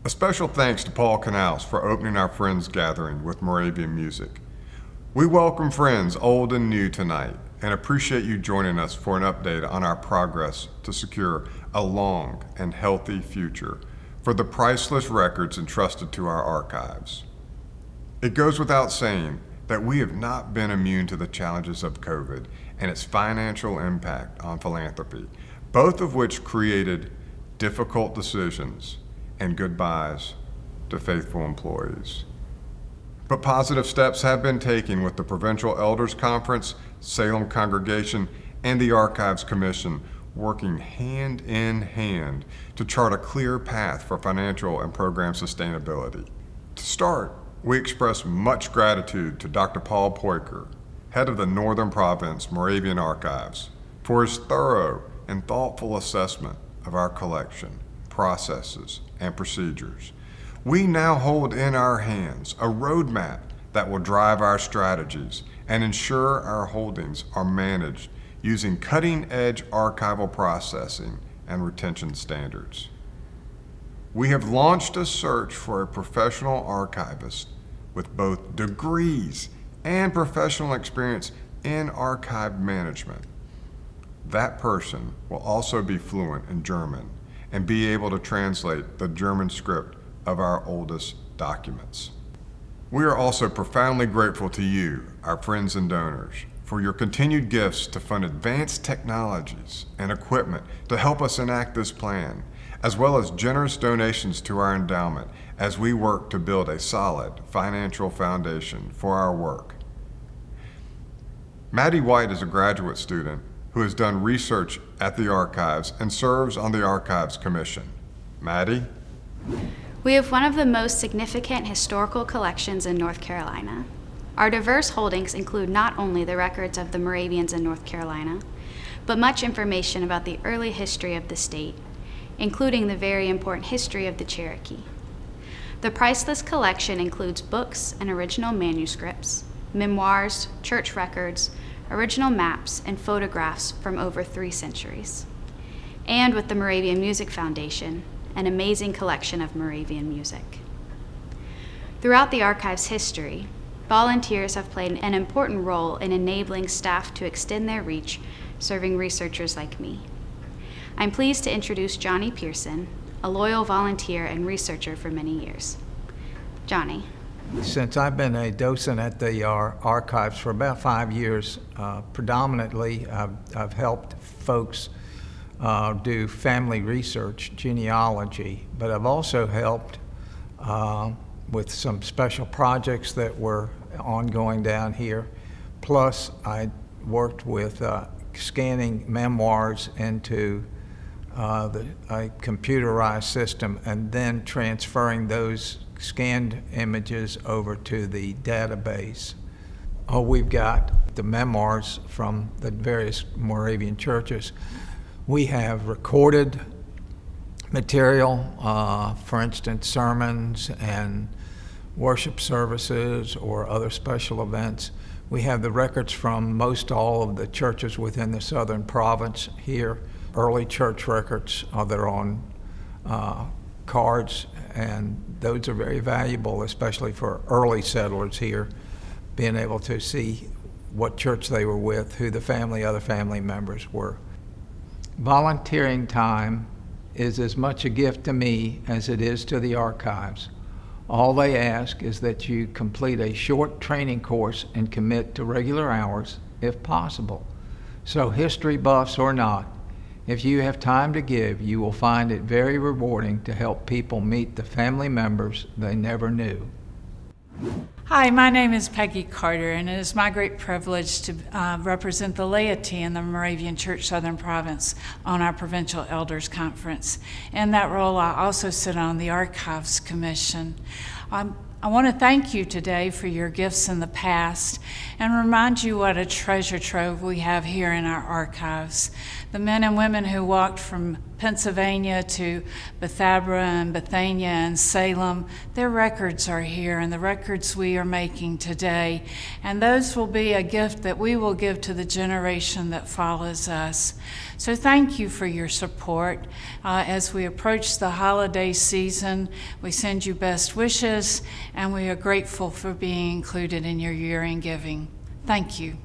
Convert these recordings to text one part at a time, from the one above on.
A special thanks to Paul Canals for opening our Friends Gathering with Moravian music. We welcome friends old and new tonight and appreciate you joining us for an update on our progress to secure a long and healthy future for the priceless records entrusted to our archives. It goes without saying that we have not been immune to the challenges of COVID and its financial impact on philanthropy, both of which created difficult decisions and goodbyes to faithful employees. But positive steps have been taken with the Provincial Elders Conference, Salem Congregation, and the Archives Commission working hand in hand to chart a clear path for financial and program sustainability. To start, we express much gratitude to Dr. Paul Poiker, head of the Northern Province Moravian Archives, for his thorough and thoughtful assessment of our collection, processes, and procedures. We now hold in our hands a roadmap that will drive our strategies and ensure our holdings are managed using cutting-edge archival processing and retention standards. We have launched a search for a professional archivist with both degrees and professional experience in archive management. That person will also be fluent in German and be able to translate the German script of our oldest documents. We are also profoundly grateful to you, our friends and donors, for your continued gifts to fund advanced technologies and equipment to help us enact this plan, as well as generous donations to our endowment as we work to build a solid financial foundation for our work. Maddie White is a graduate student who has done research at the archives and serves on the Archives Commission. Maddie? We have one of the most significant historical collections in North Carolina. Our diverse holdings include not only the records of the Moravians in North Carolina, but much information about the early history of the state, including the very important history of the Cherokee. The priceless collection includes books and original manuscripts, memoirs, church records, original maps, and photographs from over 3 centuries. And with the Moravian Music Foundation, an amazing collection of Moravian music. Throughout the archive's history, volunteers have played an important role in enabling staff to extend their reach, serving researchers like me. I'm pleased to introduce Johnny Pearson, a loyal volunteer and researcher for many years. Johnny. Since I've been a docent at the archives for about 5 years, predominantly I've helped folks do family research, genealogy, but I've also helped with some special projects that were ongoing down here. Plus, I worked with scanning memoirs into a computerized system and then transferring those scanned images over to the database. We've got the memoirs from the various Moravian churches. We have recorded material, for instance, sermons and worship services or other special events. We have the records from most all of the churches within the southern province here, early church records that are on cards, and those are very valuable, especially for early settlers here, being able to see what church they were with, who the other family members were. Volunteering time is as much a gift to me as it is to the archives. All they ask is that you complete a short training course and commit to regular hours if possible. So history buffs or not, if you have time to give, you will find it very rewarding to help people meet the family members they never knew. Hi, my name is Peggy Carter, and it is my great privilege to represent the laity in the Moravian Church Southern Province on our Provincial Elders Conference. In that role, I also sit on the Archives Commission. I want to thank you today for your gifts in the past and remind you what a treasure trove we have here in our archives. The men and women who walked from Pennsylvania to Bethabara and Bethania and Salem, their records are here, and the records we are making today. And those will be a gift that we will give to the generation that follows us. So thank you for your support. As we approach the holiday season, we send you best wishes, and we are grateful for being included in your year-end giving. Thank you.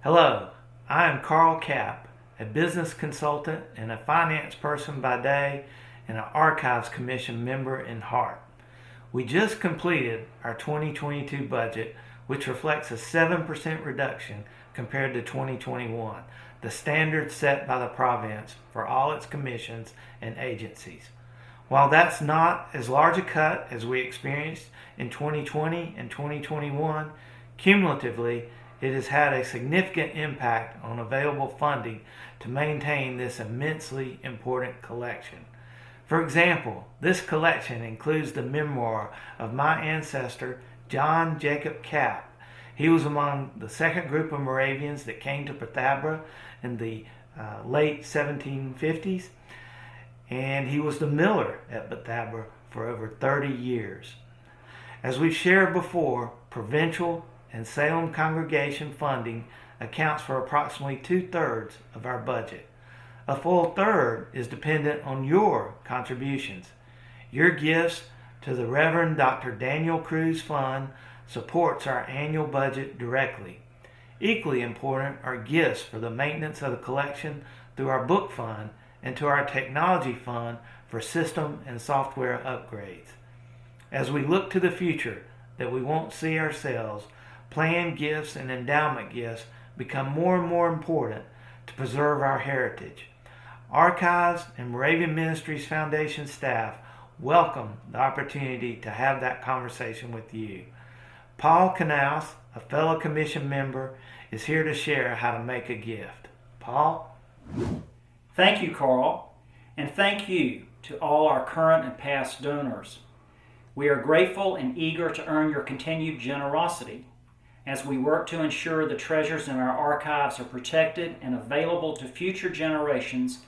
Hello, I am Carl Kapp, a business consultant and a finance person by day and an Archives Commission member in heart. We just completed our 2022 budget, which reflects a 7% reduction compared to 2021, the standard set by the province for all its commissions and agencies. While that's not as large a cut as we experienced in 2020 and 2021, cumulatively, it has had a significant impact on available funding to maintain this immensely important collection. For example, this collection includes the memoir of my ancestor, John Jacob Kapp. He was among the second group of Moravians that came to Bethabara in the late 1750s, and he was the miller at Bethabara for over 30 years. As we've shared before, provincial and Salem congregation funding accounts for approximately 2/3 of our budget. A full third is dependent on your contributions. Your gifts to the Reverend Dr. Daniel Cruz Fund supports our annual budget directly. Equally important are gifts for the maintenance of the collection through our book fund and to our technology fund for system and software upgrades. As we look to the future, that we won't see ourselves, planned gifts and endowment gifts become more and more important to preserve our heritage. Archives and Moravian Ministries Foundation staff welcome the opportunity to have that conversation with you. Paul Knaus, a fellow commission member, is here to share how to make a gift. Paul? Thank you, Carl, and thank you to all our current and past donors. We are grateful and eager to earn your continued generosity as we work to ensure the treasures in our archives are protected and available to future generations.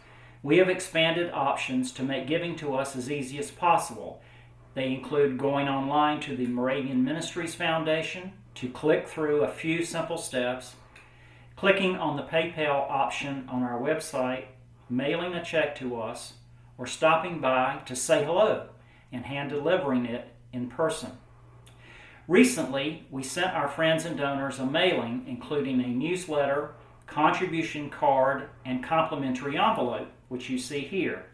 We have expanded options to make giving to us as easy as possible. They include going online to the Moravian Ministries Foundation to click through a few simple steps, clicking on the PayPal option on our website, mailing a check to us, or stopping by to say hello and hand delivering it in person. Recently, we sent our friends and donors a mailing including a newsletter, contribution card, and complimentary envelope, which you see here.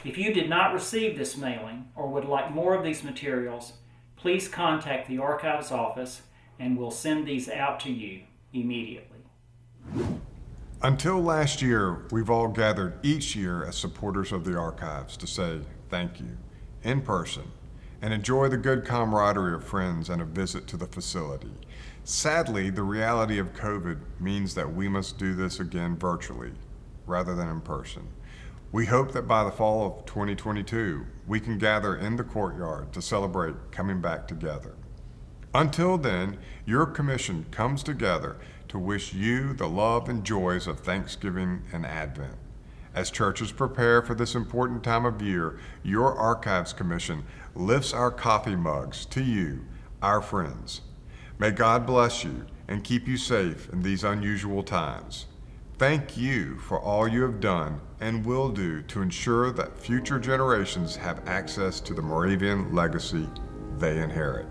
If you did not receive this mailing or would like more of these materials, please contact the Archives office and we'll send these out to you immediately. Until last year, we've all gathered each year as supporters of the Archives to say thank you in person and enjoy the good camaraderie of friends and a visit to the facility. Sadly, the reality of COVID means that we must do this again virtually rather than in person. We hope that by the fall of 2022, we can gather in the courtyard to celebrate coming back together. Until then, your commission comes together to wish you the love and joys of Thanksgiving and Advent. As churches prepare for this important time of year, your Archives Commission lifts our coffee mugs to you, our friends. May God bless you and keep you safe in these unusual times. Thank you for all you have done and will do to ensure that future generations have access to the Moravian legacy they inherit.